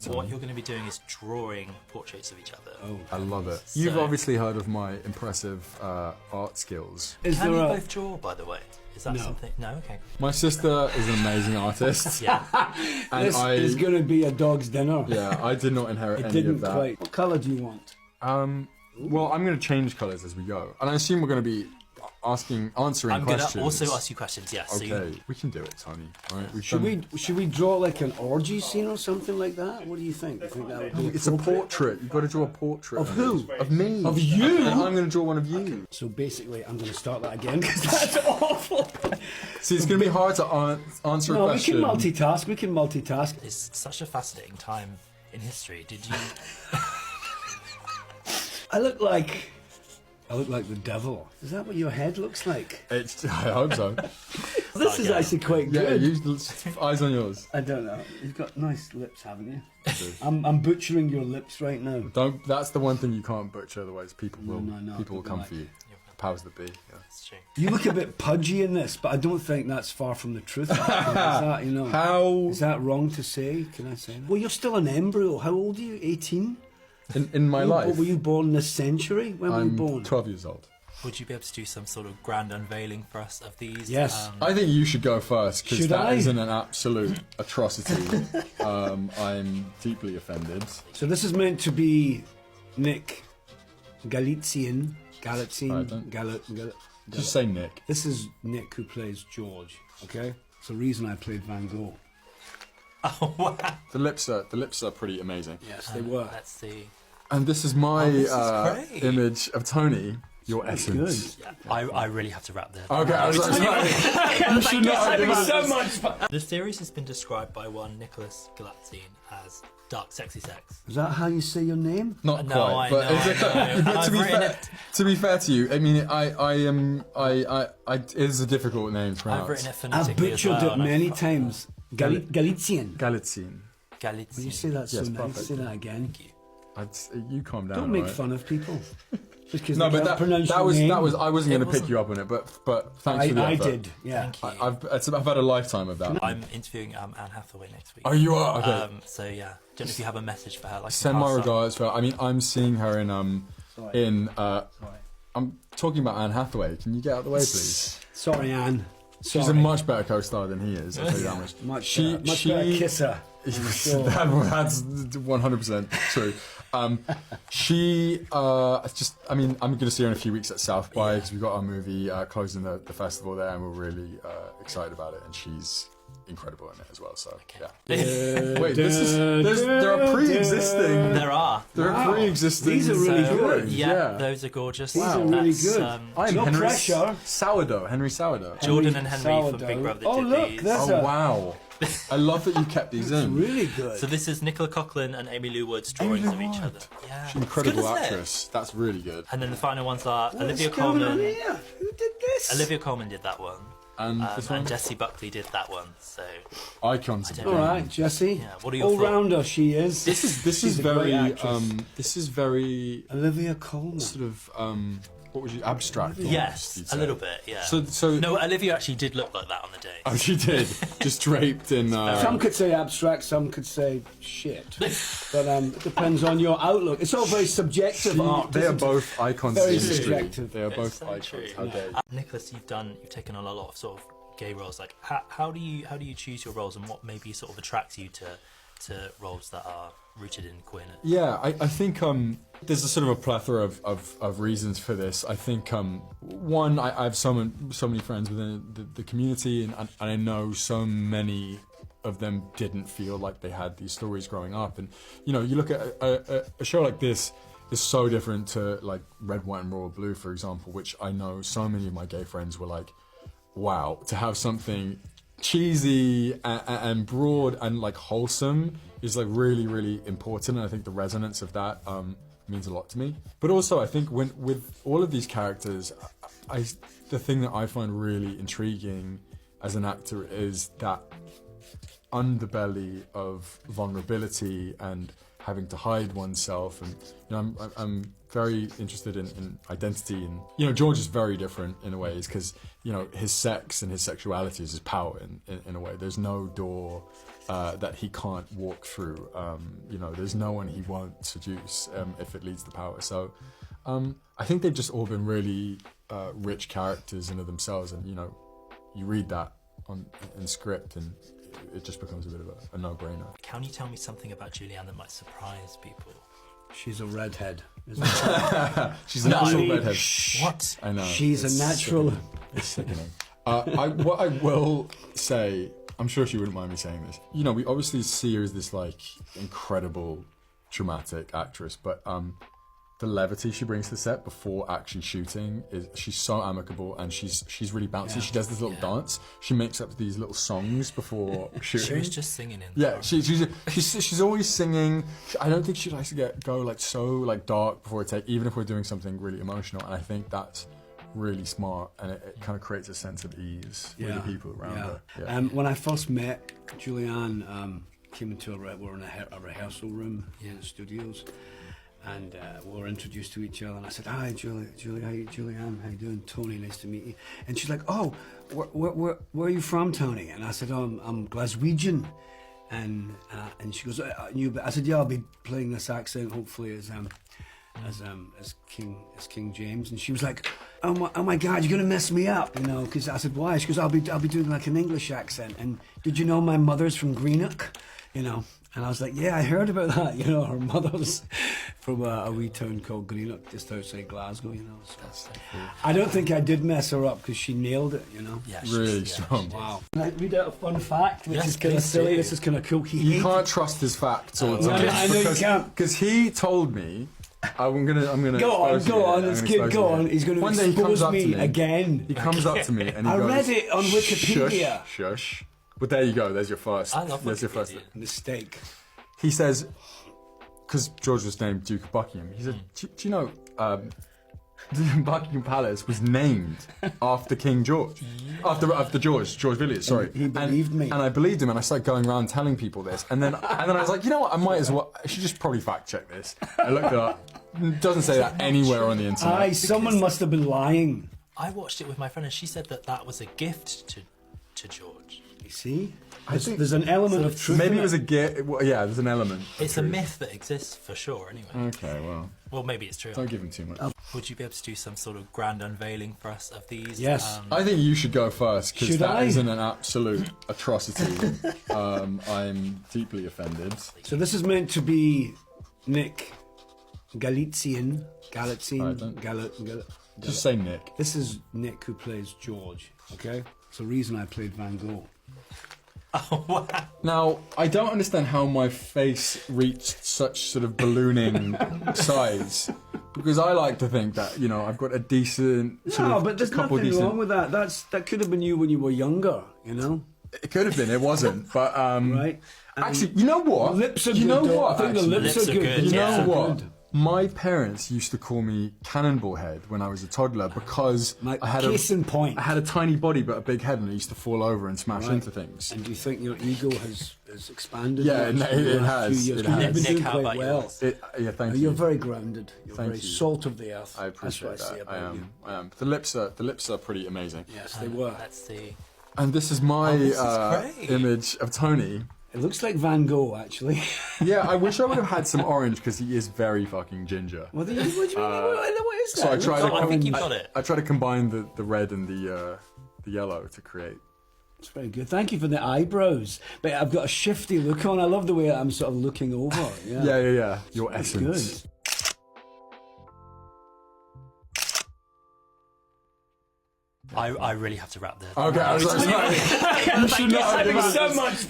Tony. What you're going to be doing is drawing portraits of each other. Oh, I love it. So- You've obviously heard of my impressive art skills. Is Can you there both draw, by the way? Is that No. something? No, okay. My sister is an amazing artist. Yeah. And This is going to be a dog's dinner. yeah, I did not inherit It any didn't of that. quite. What colour do you want? Well, I'm going to change colours as we go, and I assume we're going to be answering I'm going questions. to also ask you questions, yes. So Okay, we can do it, Tony. All right, Should we draw like an orgy scene or something like that? What do you think? You think that would be It's a appropriate? portrait. You've got to draw a portrait Of who? Of me. Of you? And I'm going to draw one of you. So basically, I'm going to start that again because that's awful. See, it's going to be hard to answer a No, we question. can multitask. We can multitask. It's such a fascinating time in history. Did you... I look like the devil. Is that what your head looks like? I hope so. This is actually quite Yeah, good. eyes on yours. I don't know. You've got nice lips, haven't you? I'm butchering your lips right now. Don't. That's the one thing you can't butcher. Otherwise, people will. No, people will don't come like for you. Powers that be. Yeah. That's true. You look a bit pudgy in this, but I don't think that's far from the truth. Is that, you know? How Is that wrong to say? Can I say that? Well, you're still an embryo. How old are you? 18? in my life? Were you born this century? When were you I'm born? 12 years old. Would you be able to do some sort of grand unveiling for us of these? Yes. I think you should go first because Should that I? isn't an absolute atrocity. I'm deeply offended. So this is meant to be Nick Galitzine. Alright, don't- Just say Nick. This is Nick who plays George. Okay. It's the reason I played Van Gogh. Oh, wow. The lips are pretty amazing. Yes, they were. Let's see. And this is my this is great. image of Tony. Your essence. Good. Yeah, I really have to wrap this. Okay, I was like, you should not have given so us- much fun. The series has been described by one Nicholas Galitzine as dark, sexy sex. Is that how you say your name? Not No, quite, I but, know, it's- I know. but I've written it. to be fair to you, I mean, it is a difficult name to pronounce. I've written it I've phonetically as butchered well. it and many I've- times. Galitzine. Galitzine. Galitzine. You say that so Yes, nice. perfect. Say that again. You calm down. Don't make alright? fun of people. Just because No, they but can't pronounce that your was name. I wasn't It going to pick wasn't- you up on it, but thanks for the I effort. did. Yeah. Thank you. I've had a lifetime of that. I'm interviewing Anne Hathaway next week. Oh, you are? Okay. So yeah, don't know if you have a message for her. Like Send my pass on. regards for her. I mean, I'm seeing her in I'm talking about Anne Hathaway. Can you get out of the way, please? Sorry, Anne. She's a Sorry. much better co-star than he is. I'll tell you that much. Much better kisser. Sure. That's 100% true. I mean, I'm going to see her in a few weeks at South by because we've got our movie closing the festival there, and we're really excited about it. And she's incredible in it as well. So yeah. Wait, there are pre-existing. There are. There are pre-existing. These are really good. Yeah, those are gorgeous. These are really That's, good. I'm No Henry pressure. Sourdough. Henry Sourdough. Jordan and Henry from Sourdough. Big Brother Oh, did look, these. that's Oh wow! I love that you kept these in. Really good. So this is Nicola Coughlan and Amy Lou Wood's drawings of each other. Yeah, She's an incredible It's good, isn't it? actress. That's really good. And then the final ones are Olivia What's going on Colman. here? Who did this? Olivia Colman did that one, And this one, and Jessie Buckley did that one. So icons. Of the don't All game. right, Jessie. Yeah, what are your All thoughts? rounder she is. This is She's a great very actress. this is very Olivia Colman. sort of what would you abstract? almost, yes, you'd a say. little bit. Yeah. So no, Olivia actually did look like that on the day. oh, she did just draped in. Some could say abstract, some could say shit. But it depends on your outlook. It's all very subjective art. They are isn't it? both icons Very of the industry. subjective. They are both so icons. true. How dare you? Nicholas, you've taken on a lot of sort of gay roles. Like, how do you choose your roles, and what maybe sort of attracts you to roles that are rooted in queerness? Yeah, I think there's a sort of a plethora of reasons for this. I think one, I have so many friends within the community, and I know so many of them didn't feel like they had these stories growing up. And you know, you look at a show like this is so different to like Red, White, and Royal Blue, for example, which I know so many of my gay friends were like, wow, to have something cheesy and broad and like wholesome is like really, really important. And I think the resonance of that means a lot to me. But also I think with all of these characters, the thing that I find really intriguing as an actor is that underbelly of vulnerability and having to hide oneself, and I'm very interested in identity, and George is very different in a way, because his sex and his sexuality is his power in a way. There's no door that he can't walk through. There's no one he won't seduce if it leads to power. So I think they've just all been really rich characters in of themselves, and you read that in script and it just becomes a bit of a no-brainer. Can you tell me something about Julianne that might surprise people? She's a redhead, isn't she? She's a natural redhead. What? I know. She's a natural. It's sickening. What I will say, I'm sure she wouldn't mind me saying this. We obviously see her as this incredible dramatic actress, but the levity she brings to the set before actually shooting she's so amicable, and she's really bouncy. Yeah. She does this little dance. She makes up these little songs before shooting. She was just singing in. Yeah, she's always singing. I don't think she likes to go so dark before a take, even if we're doing something really emotional. And I think that's really smart, and it kind of creates a sense of ease with the people around her. Yeah. When I first met Julianne, came into we're in a rehearsal room in the studios. And we were introduced to each other, and I said, "Hi, Julianne, how you doing? Tony, nice to meet you." And she's like, "Oh, where are you from, Tony?" And I said, "Oh, I'm Glaswegian." And she goes, I said, "Yeah, I'll be playing this accent hopefully as King James." And she was like, "Oh my God, you're gonna mess me up, Because I said, "Why?" She goes, I'll be doing an English accent. And did you know my mother's from Greenock? And I was like, yeah, I heard about that. Her mother's from a wee town called Greenock, just outside Glasgow. So I don't think I did mess her up, because she nailed it. Yeah, really strong. Wow. Can I read out a fun fact, which is kind of silly. This is kind of cool. You can't trust his facts all the time. I know you can't. Because he told me. I'm gonna. Go on. It's good. Go on. He's going to expose me again. He comes up to me and he goes, I read it on Wikipedia. Shush. But there you go. There's your first. I love There's your first mistake. He says, because George was named Duke of Buckingham. He said, "Do you know, Buckingham Palace was named after King George, after George Villiers. Sorry." He believed me, and I believed him, and I started going around telling people this, and then I was like, you know what? I might as well. I should just probably fact check this. I looked it up. It doesn't say that anywhere on the internet. Someone must have been lying. I watched it with my friend, and she said that was a gift to George. You see, I think there's an element of truth. Maybe it was a gift. Well, yeah, there's an element. It's a myth that exists for sure. Anyway. Okay, well, maybe it's true. Don't give him too much. Would you be able to do some sort of grand unveiling for us of these? Yes. I think you should go first, because that isn't an absolute atrocity. I'm deeply offended. So this is meant to be Nick Galitzine. Just say Nick. This is Nick, who plays George. Okay. It's the reason I played Van Gogh. Oh, wow. Now, I don't understand how my face reached such sort of ballooning size, because I like to think that, I've got a decent but there's nothing wrong with that. That could have been you when you were younger, It could have been, it wasn't, but right. Actually, you know what? Lips are you know good. what? I think the lips are good. You know Yeah. what? Good. My parents used to call me Cannonball Head when I was a toddler, because I had I had a tiny body but a big head, and I used to fall over and smash into things. And do you think your ego has expanded? Yeah, it has. You've It been has. doing Nick, how quite about well. yours? Thank you. You're very grounded. You're Thank very you. salt of the earth. I appreciate That's what I say that. about you. I am. The lips are pretty amazing. Yes, they were. Let's see. And this is my this is great. image of Tony. It looks like Van Gogh, actually. Yeah, I wish I would have had some orange, because he is very fucking ginger. What do you mean? What is that? So I tried I think you've got it. I try to combine the red and the yellow to create. It's very good. Thank you for the eyebrows. But I've got a shifty look on. I love the way I'm sort of looking over. Yeah. Your That's essence. good. I really have to wrap there. Okay, I was like, Thank you so much.